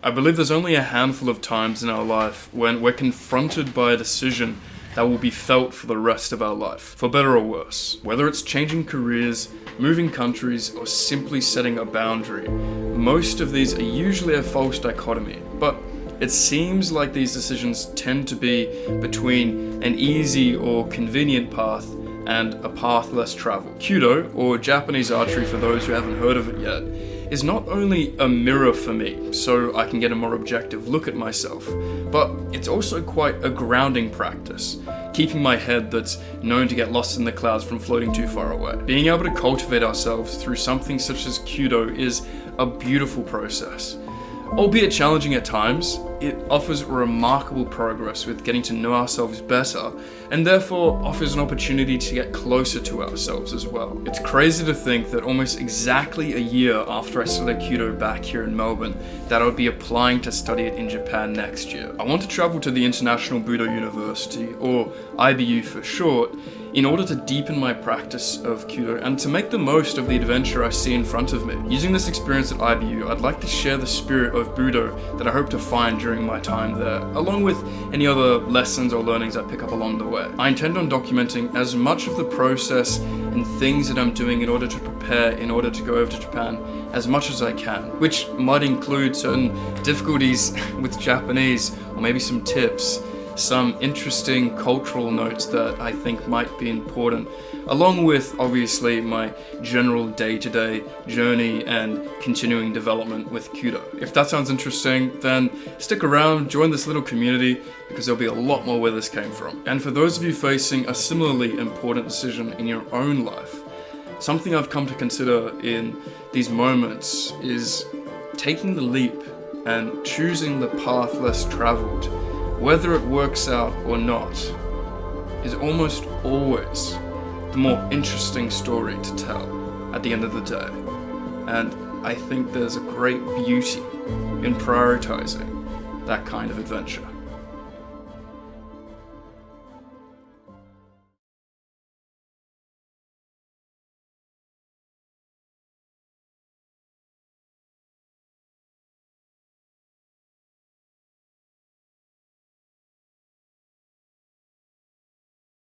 I believe there's only a handful of times in our life when we're confronted by a decision that will be felt for the rest of our life, for better or worse. Whether it's changing careers, moving countries, or simply setting a boundary, most of these are usually a false dichotomy, but it seems like these decisions tend to be between an easy or convenient path and a path less traveled. Kyudo, or Japanese archery for those who haven't heard of it yet, is not only a mirror for me, so I can get a more objective look at myself, but it's also quite a grounding practice, keeping my head that's known to get lost in the clouds from floating too far away. Being able to cultivate ourselves through something such as Kyudo is a beautiful process. Albeit challenging at times, it offers remarkable progress with getting to know ourselves better, and therefore offers an opportunity to get closer to ourselves as well. It's crazy to think that almost exactly a year after I studied Kyudo back here in Melbourne, that I would be applying to study it in Japan next year. I want to travel to the International Budo University, or IBU for short, in order to deepen my practice of Kyudo and to make the most of the adventure I see in front of me. Using this experience at IBU, I'd like to share the spirit of Budo that I hope to find during my time there, along with any other lessons or learnings I pick up along the way. I intend on documenting as much of the process and things that I'm doing in order to prepare in order to go over to Japan as much as I can, which might include certain difficulties with Japanese, or maybe some tips, some interesting cultural notes that I think might be important, along with obviously my general day-to-day journey and continuing development with Kyudo. If that sounds interesting, then stick around, join this little community, because there'll be a lot more where this came from. And for those of you facing a similarly important decision in your own life, something I've come to consider in these moments is taking the leap and choosing the path less traveled, whether it works out or not, is almost always the more interesting story to tell at the end of the day. And I think there's a great beauty in prioritizing that kind of adventure.